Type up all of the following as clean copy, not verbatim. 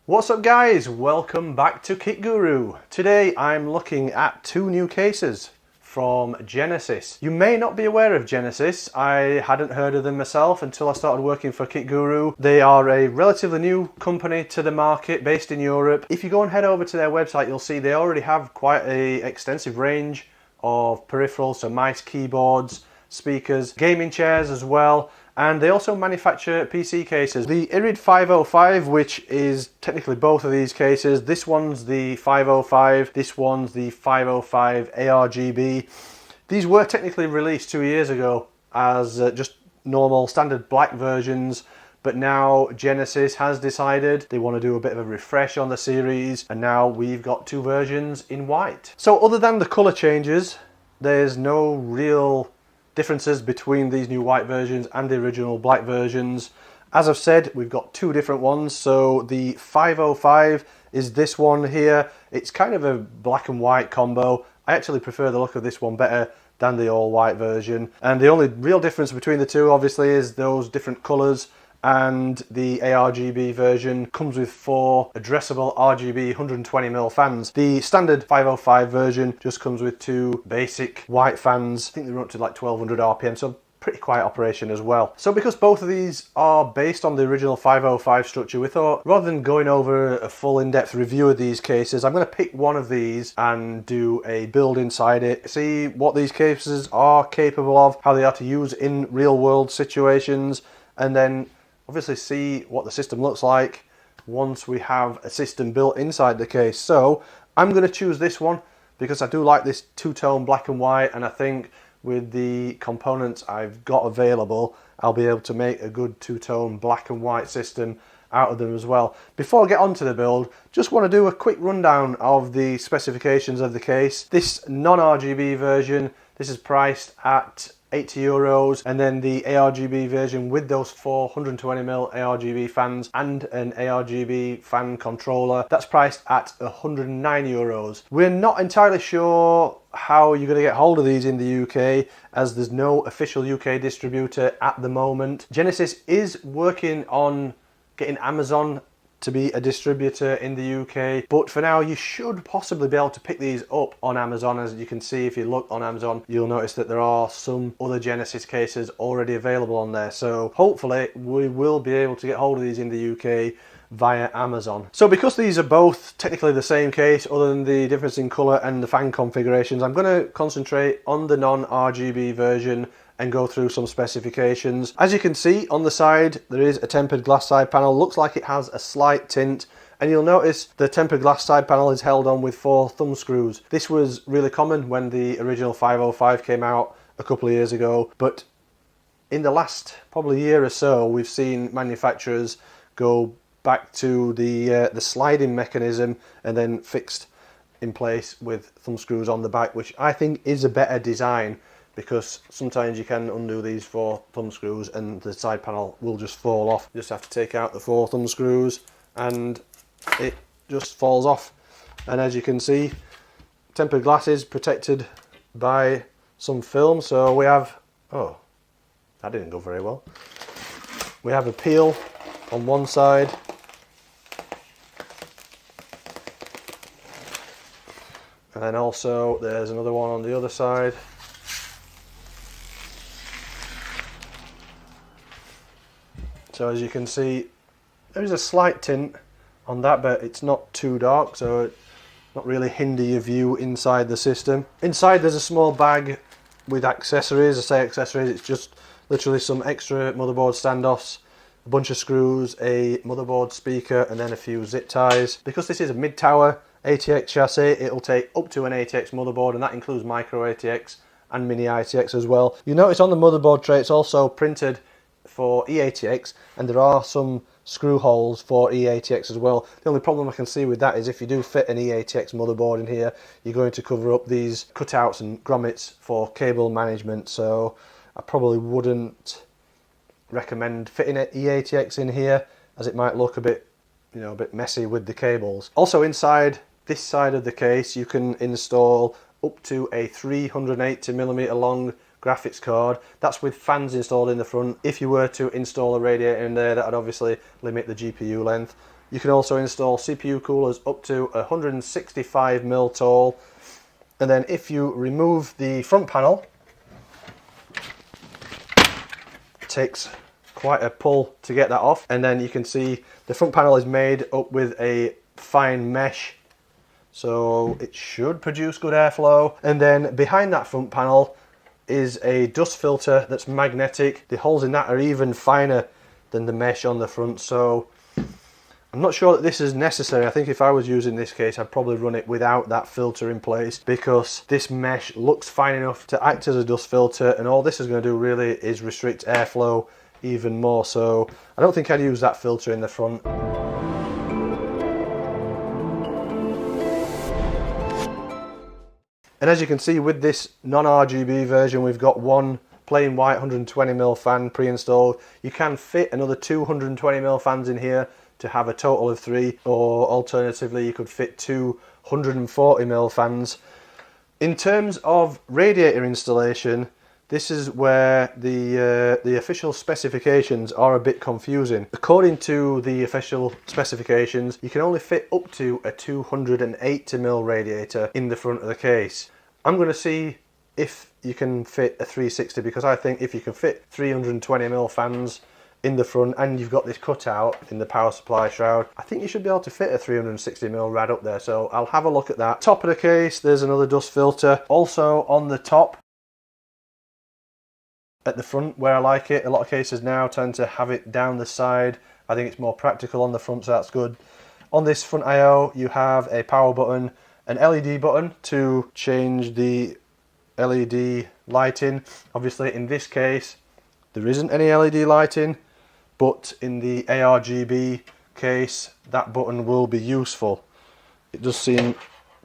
What's up guys, welcome back to Kit Guru. Today I'm looking at two new cases from Genesis. You may not be aware of Genesis. I hadn't heard of them myself until I started working for Kit Guru. They are a relatively new company to the market based in Europe. If you go and head over to their website, you'll see they already have quite an extensive range of peripherals, so mice, keyboards, speakers, gaming chairs as well. And they also manufacture PC cases. The IRID 505, which is technically both of these cases. This one's the 505, this one's the 505 ARGB. These were technically released 2 years ago as just normal standard black versions, but now Genesis has decided they want to do a bit of a refresh on the series, and now we've got two versions in white. So other than the colour changes, there's no real differences between these new white versions and the original black versions. As I've said, we've got two different ones. So the 505 is this one here. It's kind of a black and white combo. I actually prefer the look of this one better than the all white version. And the only real difference between the two obviously is those different colours, and the ARGB version comes with 4 addressable RGB 120mm fans. The standard 505 version just comes with 2 basic white fans. I think they run up to like 1200 RPM, so pretty quiet operation as well. So because both of these are based on the original 505 structure, we thought rather than going over a full in-depth review of these cases, I'm going to pick one of these and do a build inside it, see what these cases are capable of, how they are to use in real world situations, and then obviously see what the system looks like once we have a system built inside the case. So I'm going to choose this one because I do like this two-tone black and white, and I think with the components I've got available, I'll be able to make a good two-tone black and white system out of them as well. Before I get on to the build, just want to do a quick rundown of the specifications of the case. This non-RGB version, this is priced at €80, and then the ARGB version with those 4 120mm ARGB fans and an ARGB fan controller, that's priced at €109. We're not entirely sure how you're going to get hold of these in the UK, as there's no official UK distributor at the moment. Genesis is working on getting Amazon to be a distributor in the UK, but for now you should possibly be able to pick these up on Amazon. As you can see, if you look on Amazon, you'll notice that there are some other Genesis cases already available on there, so hopefully we will be able to get hold of these in the UK via Amazon. So because these are both technically the same case, other than the difference in colour and the fan configurations, I'm going to concentrate on the non-RGB version and go through some specifications. As you can see on the side, there is a tempered glass side panel. Looks like it has a slight tint, and you'll notice the tempered glass side panel is held on with 4 thumb screws. This was really common when the original 505 came out a couple of years ago, but in the last probably year or so, we've seen manufacturers go back to the sliding mechanism and then fixed in place with thumb screws on the back, which I think is a better design, because sometimes you can undo these 4 thumb screws and the side panel will just fall off. You just have to take out the 4 thumb screws and it just falls off. And as you can see, tempered glass is protected by some film. So we have, oh, that didn't go very well. We have a peel on one side, and then also there's another one on the other side. So as you can see, there is a slight tint on that, but it's not too dark, so it not really hinder your view inside the system. Inside there's a small bag with accessories. I say accessories, it's just literally some extra motherboard standoffs, a bunch of screws, a motherboard speaker, and then a few zip ties. Because this is a mid-tower ATX chassis, it'll take up to an ATX motherboard, and that includes micro ATX and mini ITX as well. You notice on the motherboard tray it's also printed for eATX, and there are some screw holes for eATX as well. The only problem I can see with that is if you do fit an eATX motherboard in here, you're going to cover up these cutouts and grommets for cable management, so I probably wouldn't recommend fitting an eATX in here, as it might look a bit, you know, a bit messy with the cables. Also inside this side of the case you can install up to a 380mm long graphics card. That's with fans installed in the front. If you were to install a radiator in there, that would obviously limit the GPU length. You can also install CPU coolers up to 165mm tall. And then if you remove the front panel, it takes quite a pull to get that off. And then you can see the front panel is made up with a fine mesh, so it should produce good airflow. And then behind that front panel is a dust filter that's magnetic. The holes in that are even finer than the mesh on the front, so I'm not sure that this is necessary. I think if I was using this case, I'd probably run it without that filter in place, because this mesh looks fine enough to act as a dust filter, and all this is going to do really is restrict airflow even more, so I don't think I'd use that filter in the front. And as you can see, with this non-RGB version, we've got one plain white 120mm fan pre-installed. You can fit another 220mm fans in here to have a total of 3, or alternatively you could fit 2 140mm fans. In terms of radiator installation, this is where the official specifications are a bit confusing. According to the official specifications, you can only fit up to a 280mm radiator in the front of the case. I'm going to see if you can fit a 360, because I think if you can fit 320mm fans in the front and you've got this cutout in the power supply shroud, I think you should be able to fit a 360mm rad up there, so I'll have a look at that. Top of the case, there's another dust filter. Also on the top, at the front where I like it, a lot of cases now tend to have it down the side. I think it's more practical on the front, so that's good. On this front I/O, you have a power button, an LED button to change the LED lighting. Obviously in this case there isn't any LED lighting, but in the ARGB case that button will be useful. It does seem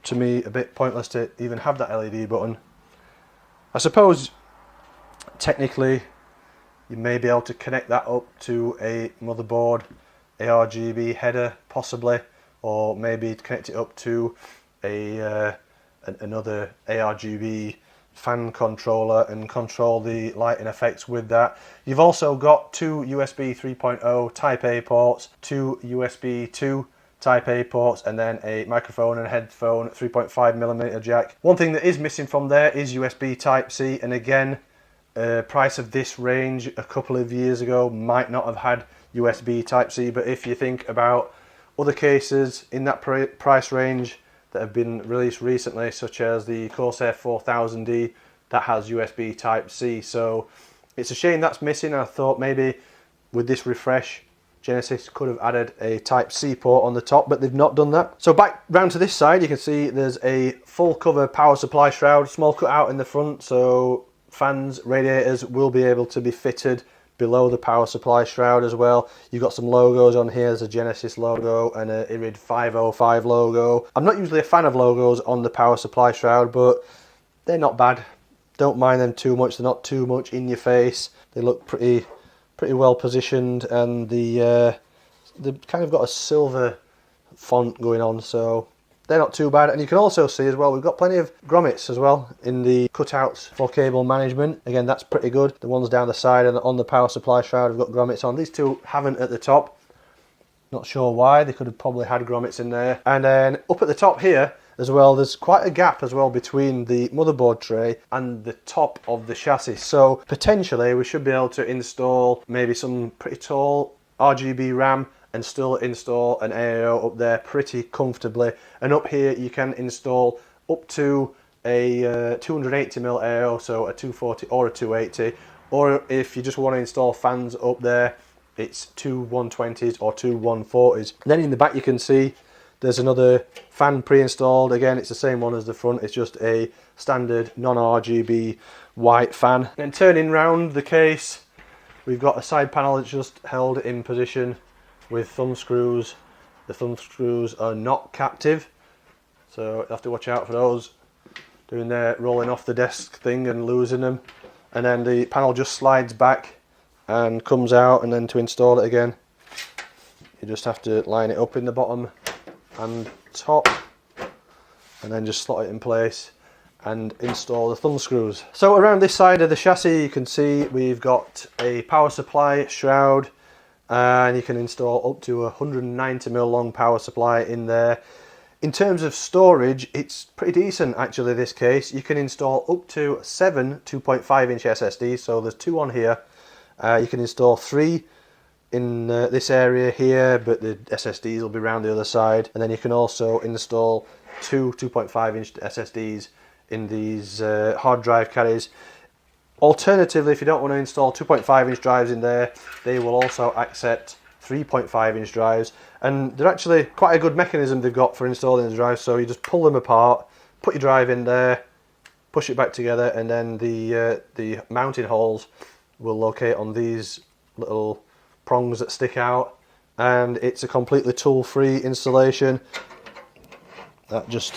to me a bit pointless to even have that LED button. I suppose technically you may be able to connect that up to a motherboard ARGB header possibly, or maybe connect it up to another ARGB fan controller and control the lighting effects with that. You've also got 2 USB 3.0 Type A ports, 2 USB 2 Type A ports, and then a microphone and headphone 3.5mm jack. One thing that is missing from there is USB Type C, and again, price of this range a couple of years ago might not have had USB Type C, but if you think about other cases in that price range that have been released recently, such as the Corsair 4000D, that has USB Type C, so it's a shame that's missing. I thought maybe with this refresh Genesis could have added a Type C port on the top, but they've not done that. So back round to this side, you can see there's a full cover power supply shroud, small cutout in the front, so fans, radiators will be able to be fitted below the power supply shroud as well. You've got some logos on here. There's a Genesis logo and a IRID 505 logo. I'm not usually a fan of logos on the power supply shroud, but they're not bad. Don't mind them too much. They're not too much in your face. They look pretty well positioned, and they've kind of got a silver font going on, so they're not too bad. And you can also see as well, we've got plenty of grommets as well in the cutouts for cable management. Again, that's pretty good. The ones down the side and on the power supply shroud have got grommets on. These two haven't at the top. Not sure why. They could have probably had grommets in there. And then up at the top here as well, there's quite a gap as well between the motherboard tray and the top of the chassis. So potentially we should be able to install maybe some pretty tall RGB RAM and still install an AIO up there pretty comfortably. And up here you can install up to a 280mm AIO, so a 240 or a 280, or if you just want to install fans up there, it's 2 120s or 2 140s. And then in the back you can see there's another fan pre-installed. Again, it's the same one as the front, it's just a standard non-RGB white fan. And turning round the case, we've got a side panel that's just held in position with thumb screws. The thumb screws are not captive, so you have to watch out for those doing their rolling off the desk thing and losing them. And then the panel just slides back and comes out, and then to install it again you just have to line it up in the bottom and top, and then just slot it in place and install the thumb screws. So around this side of the chassis you can see we've got a power supply shroud and you can install up to a 190mm long power supply in there. In terms of storage, it's pretty decent actually, this case. You can install up to 7 2.5-inch SSDs, so there's 2 on here. You can install 3 in this area here, but the SSDs will be around the other side. And then you can also install 2 2.5-inch SSDs in these hard drive carriers. Alternatively, if you don't want to install 2.5-inch drives in there, they will also accept 3.5-inch drives, and they're actually quite a good mechanism they've got for installing the drives. So you just pull them apart, put your drive in there, push it back together, and then the mounting holes will locate on these little prongs that stick out, and it's a completely tool-free installation. That just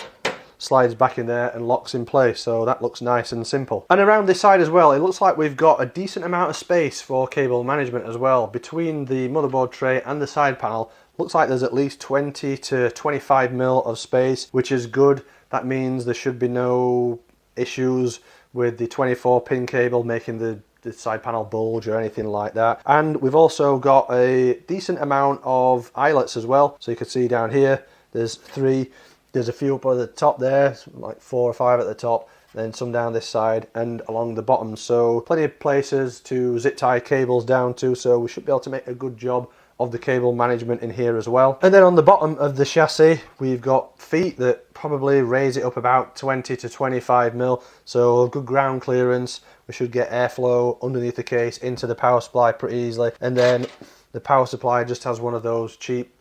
slides back in there and locks in place, so that looks nice and simple. And around this side as well, it looks like we've got a decent amount of space for cable management as well. Between the motherboard tray and the side panel, looks like there's at least 20 to 25mm of space, which is good. That means there should be no issues with the 24-pin cable making the side panel bulge or anything like that. And we've also got a decent amount of eyelets as well, so you can see down here there's 3. There's a few up at the top there, like 4 or 5 at the top, then some down this side and along the bottom. So plenty of places to zip tie cables down to, so we should be able to make a good job of the cable management in here as well. And then on the bottom of the chassis, we've got feet that probably raise it up about 20 to 25mm, so good ground clearance. We should get airflow underneath the case into the power supply pretty easily. And then the power supply just has one of those cheap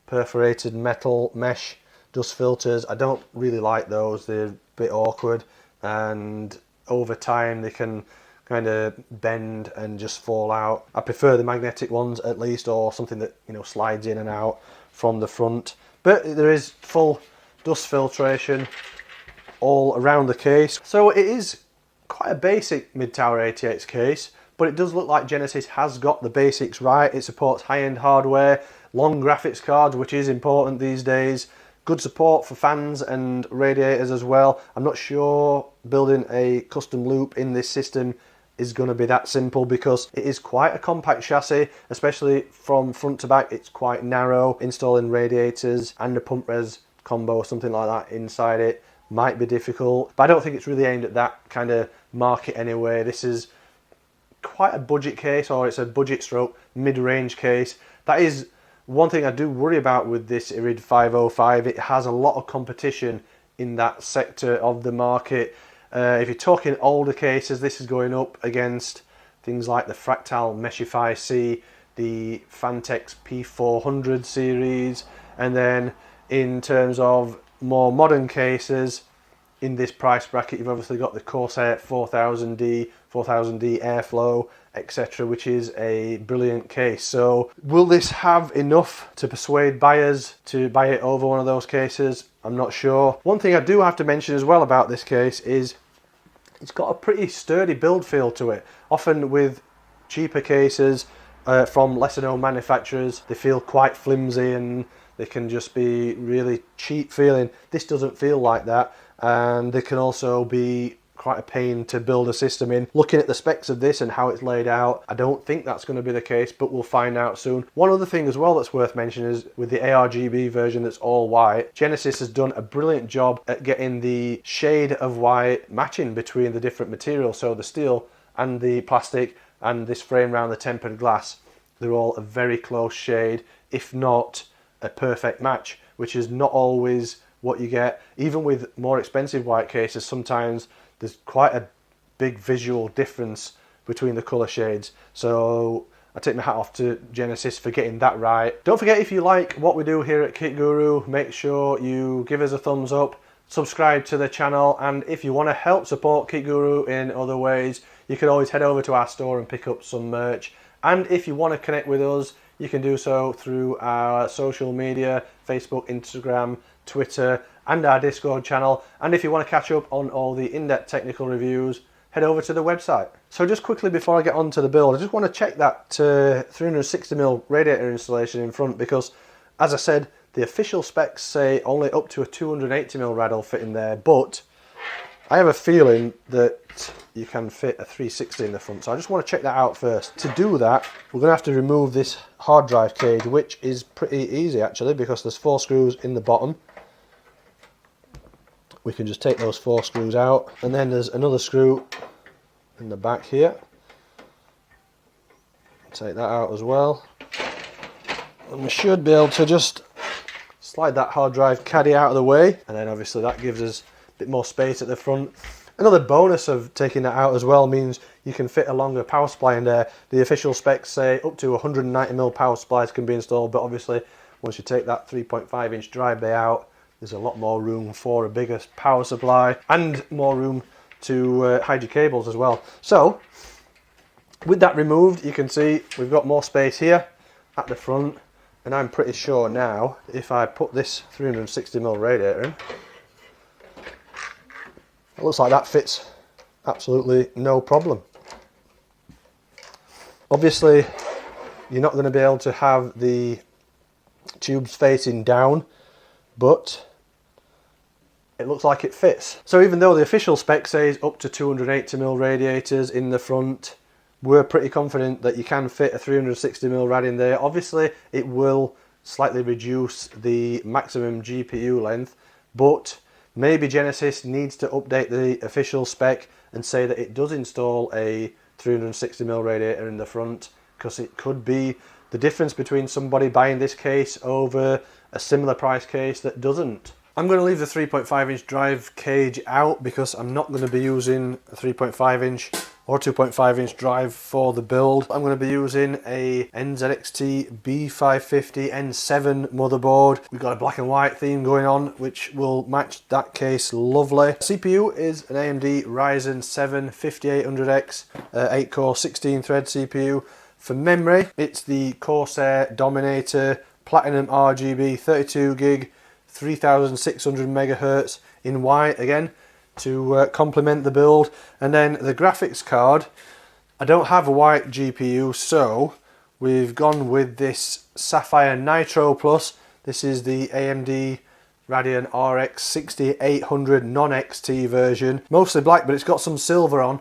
perforated metal mesh dust filters. I don't really like those, they're a bit awkward, and over time they can kind of bend and just fall out. I prefer the magnetic ones at least, or something that, you know, slides in and out from the front. But there is full dust filtration all around the case. So it is quite a basic mid-tower 88's case, but it does look like Genesis has got the basics right. It supports high-end hardware, long graphics cards, which is important these days. Good support for fans and radiators as well. I'm not sure building a custom loop in this system is going to be that simple, because it is quite a compact chassis, especially from front to back. It's quite narrow. Installing radiators and a pump res combo or something like that inside it might be difficult, but I don't think it's really aimed at that kind of market anyway. This is quite a budget case, or it's a budget stroke mid-range case. That is one thing I do worry about with this IRID 505. It has a lot of competition in that sector of the market. If you're talking older cases, this is going up against things like the Fractal Meshify C, the Fantex P400 series, and then in terms of more modern cases in this price bracket, you've obviously got the Corsair 4000D, 4000D Airflow, etc., which is a brilliant case. So will this have enough to persuade buyers to buy it over one of those cases? I'm not sure. One thing I do have to mention as well about this case is it's got a pretty sturdy build feel to it. Often with cheaper cases from lesser known manufacturers, they feel quite flimsy and they can just be really cheap feeling. This doesn't feel like that, and they can also be quite a pain to build a system in. Looking at the specs of this and how it's laid out, I don't think that's going to be the case, but we'll find out soon. One other thing as well that's worth mentioning is with the ARGB version that's all white, Genesis has done a brilliant job at getting the shade of white matching between the different materials. So the steel and the plastic and this frame around the tempered glass, they're all a very close shade, if not a perfect match, which is not always what you get. Even with more expensive white cases, sometimes there's quite a big visual difference between the colour shades. So I take my hat off to Genesis for getting that right. Don't forget, if you like what we do here at Kit Guru, make sure you give us a thumbs up, subscribe to the channel, and if you want to help support Kit Guru in other ways, you can always head over to our store and pick up some merch. And if you want to connect with us, you can do so through our social media, Facebook, Instagram, Twitter, and our Discord channel. And if you want to catch up on all the in-depth technical reviews, head over to the website. So just quickly before I get on to the build, I just want to check that 360mm radiator installation in front, because as I said, the official specs say only up to a 280mm rad will fit in there, but I have a feeling that you can fit a 360 in the front, so I just want to check that out first. To do that, we're going to have to remove this hard drive cage, which is pretty easy actually, because there's 4 screws in the bottom. We can just take those 4 screws out, and then there's another screw in the back here. Take that out as well, and we should be able to just slide that hard drive caddy out of the way, and then obviously that gives us a bit more space at the front. Another bonus of taking that out as well means you can fit a longer power supply in there. The official specs say up to 190mm power supplies can be installed, but obviously once you take that 3.5 inch drive bay out, there's a lot more room for a bigger power supply and more room to hide your cables as well. So with that removed, you can see we've got more space here at the front, and I'm pretty sure now if I put this 360mm radiator in, it looks like that fits absolutely no problem. Obviously you're not going to be able to have the tubes facing down, but it looks like it fits. So even though the official spec says up to 280mm radiators in the front, we're pretty confident that you can fit a 360mm rad in there. Obviously it will slightly reduce the maximum GPU length, but maybe Genesis needs to update the official spec and say that it does install a 360mm radiator in the front, because it could be the difference between somebody buying this case over a similar price case that doesn't. I'm going to leave the 3.5 inch drive cage out because I'm not going to be using a 3.5 inch or 2.5 inch drive for the build. I'm going to be using a NZXT B550 N7 motherboard. We've got a black and white theme going on which will match that case lovely. CPU is an AMD Ryzen 7 5800X 8 core 16 thread CPU. For memory, it's the Corsair Dominator Platinum RGB 32 gig 3600 megahertz in white again to complement the build. And then the graphics card, I don't have a white GPU, so we've gone with this Sapphire Nitro Plus. This is the AMD Radeon RX 6800 non-XT version, mostly black, but it's got some silver on.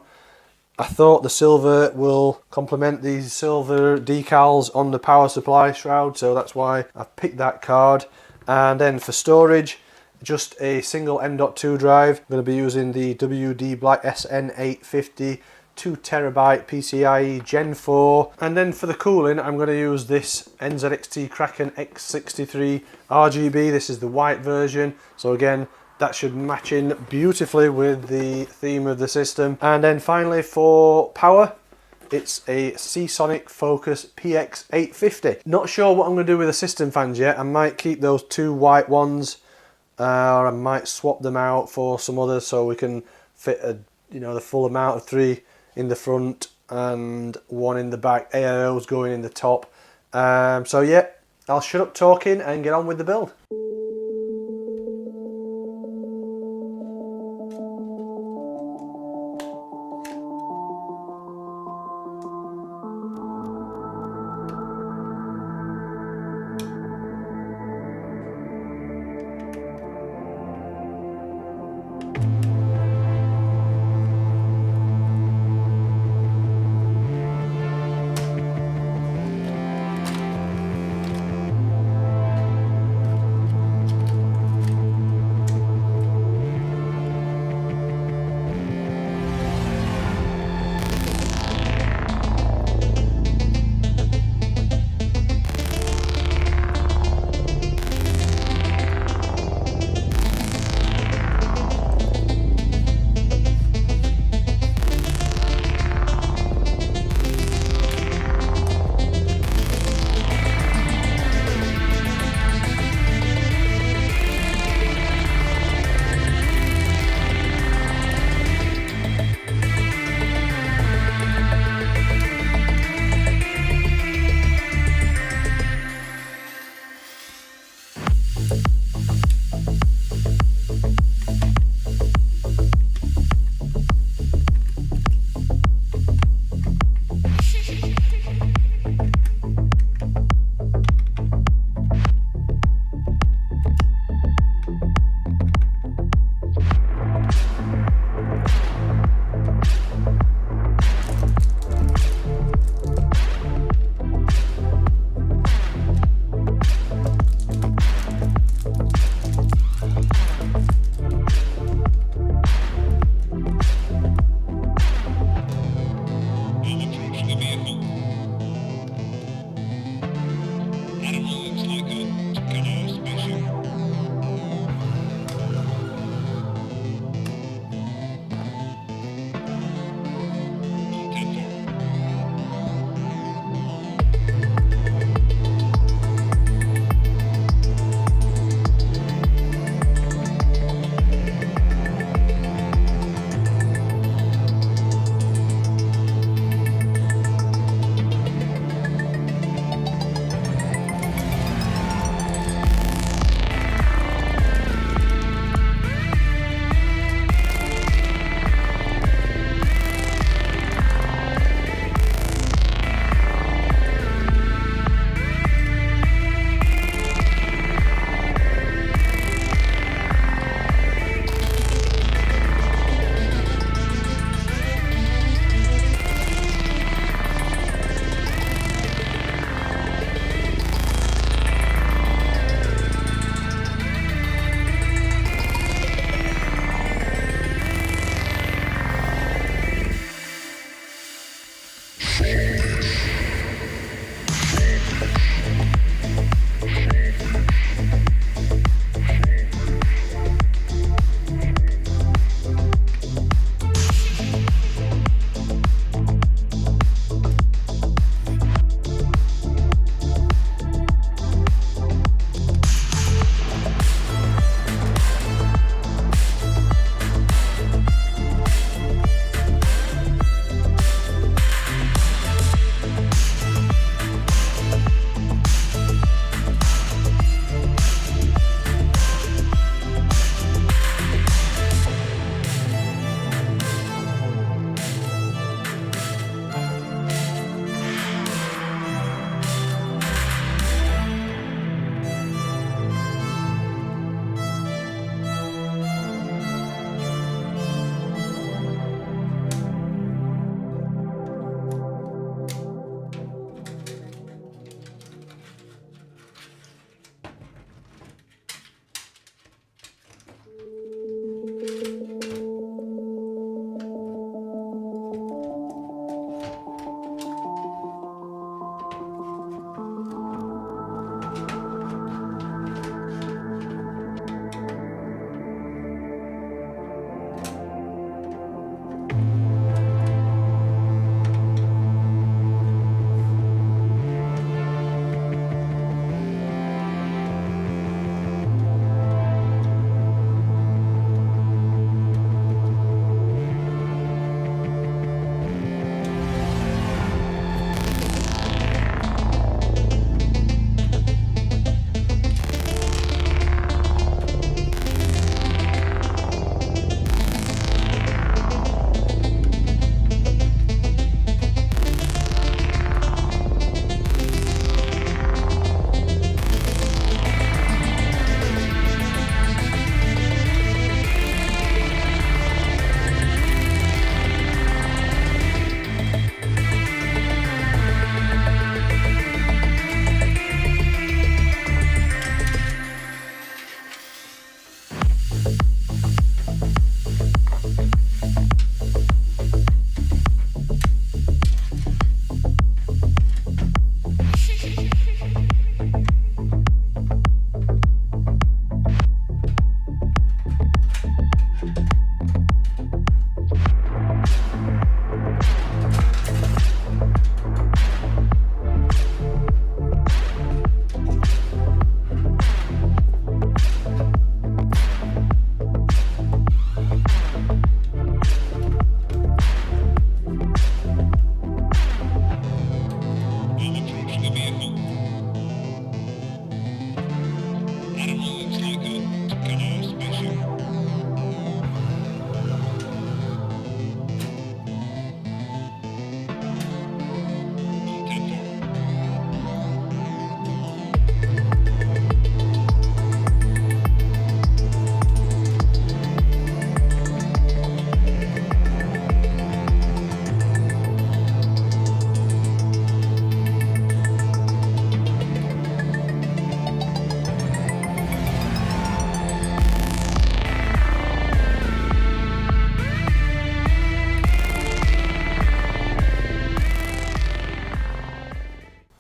I thought the silver will complement these silver decals on the power supply shroud, so that's why I've picked that card. And then for storage, just a single M.2 drive. I'm going to be using the WD Black SN850 2TB PCIe Gen 4. And then for the cooling, I'm going to use this NZXT Kraken X63 RGB. This is the white version. So again, that should match in beautifully with the theme of the system. And then finally for power, it's a Seasonic Focus PX850. Not sure what I'm going to do with the system fans yet. I might keep those 2 white ones, or I might swap them out for some others so we can fit the full amount of 3 in the front and 1 in the back. AIO's going in the top. So yeah, I'll shut up talking and get on with the build.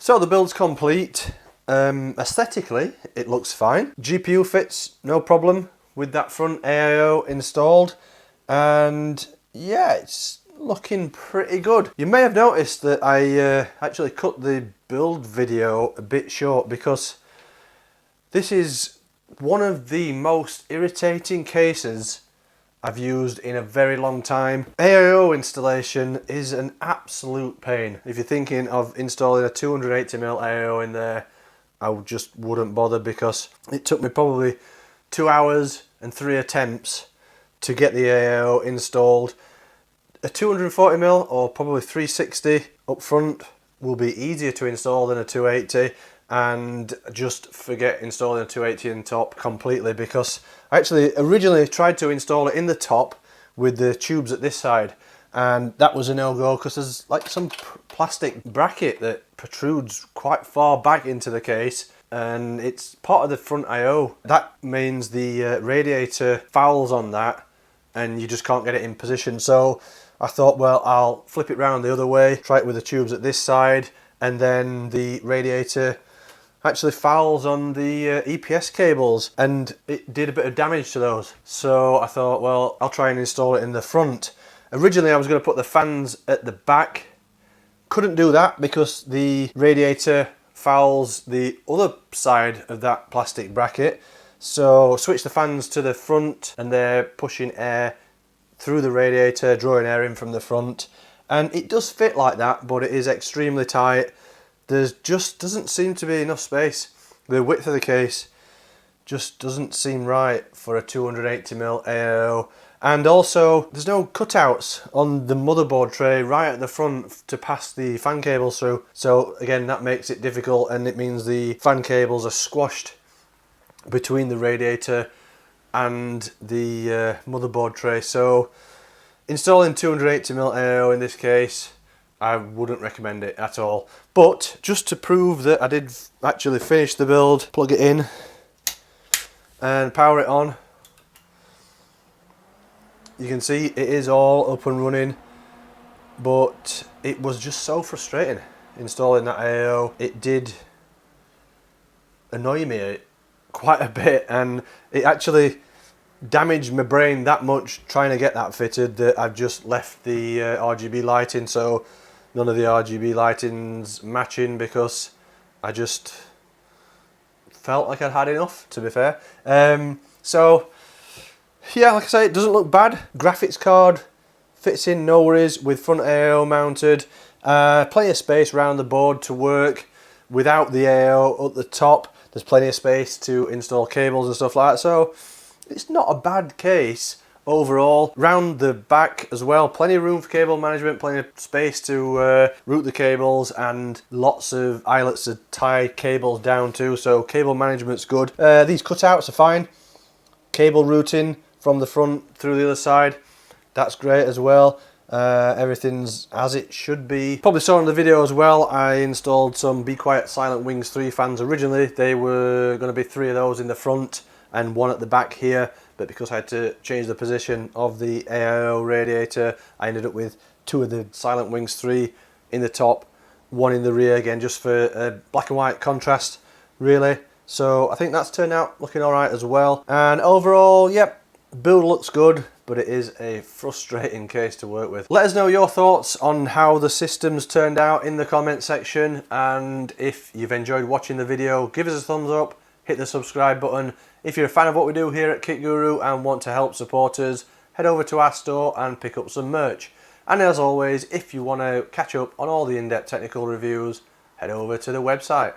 So the build's complete. Aesthetically, it looks fine. GPU fits, no problem with that front AIO installed. And yeah, it's looking pretty good. You may have noticed that I actually cut the build video a bit short because this is one of the most irritating cases I've used in a very long time. AIO installation is an absolute pain. If you're thinking of installing a 280mm AIO in there, I just wouldn't bother, because it took me probably 2 hours and 3 attempts to get the AIO installed. A 240mm or probably 360 up front will be easier to install than a 280, and just forget installing a 280 in top completely, because I actually originally tried to install it in the top with the tubes at this side, and that was a no-go because there's like some plastic bracket that protrudes quite far back into the case, and it's part of the front I/O. That means the radiator fouls on that and you just can't get it in position. So I thought, well, I'll flip it round the other way, try it with the tubes at this side, and then the radiator actually fouls on the EPS cables, and it did a bit of damage to those. So I thought, well, I'll try and install it in the front. Originally I was going to put the fans at the back. Couldn't do that because the radiator fouls the other side of that plastic bracket. So switch the fans to the front, and they're pushing air through the radiator, drawing air in from the front, and it does fit like that, but it is extremely tight. There just doesn't seem to be enough space. The width of the case just doesn't seem right for a 280mm AIO. And also, there's no cutouts on the motherboard tray right at the front to pass the fan cables through. So again, that makes it difficult, and it means the fan cables are squashed between the radiator and the motherboard tray. So installing 280mm AIO in this case, I wouldn't recommend it at all. But just to prove that I did actually finish the build, plug it in and power it on. You can see it is all up and running, but it was just so frustrating installing that AIO. It did annoy me quite a bit, and it actually damaged my brain that much trying to get that fitted that I've just left the RGB lighting, so none of the RGB lighting's matching, because I just felt like I'd had enough, to be fair. So yeah, like I say, it doesn't look bad. Graphics card fits in, no worries, with front AIO mounted. Plenty of space around the board to work without the AIO at the top. There's plenty of space to install cables and stuff like that. So it's not a bad case overall. Round the back as well, plenty of room for cable management, plenty of space to route the cables, and lots of eyelets to tie cables down to. So cable management's good. These cutouts are fine. Cable routing from the front through the other side, that's great as well. Everything's as it should be. Probably saw in the video as well, I installed some Be Quiet Silent Wings 3 fans originally. They were going to be 3 of those in the front and 1 at the back here, but because I had to change the position of the AIO radiator, I ended up with 2 of the Silent Wings 3 in the top, 1 in the rear, again just for a black and white contrast really. So I think that's turned out looking alright as well. And overall, yep, build looks good, but it is a frustrating case to work with. Let us know your thoughts on how the system's turned out in the comment section, and if you've enjoyed watching the video, give us a thumbs up, hit the subscribe button. If you're a fan of what we do here at Kit Guru and want to help support us, head over to our store and pick up some merch. And as always, if you want to catch up on all the in-depth technical reviews, head over to the website.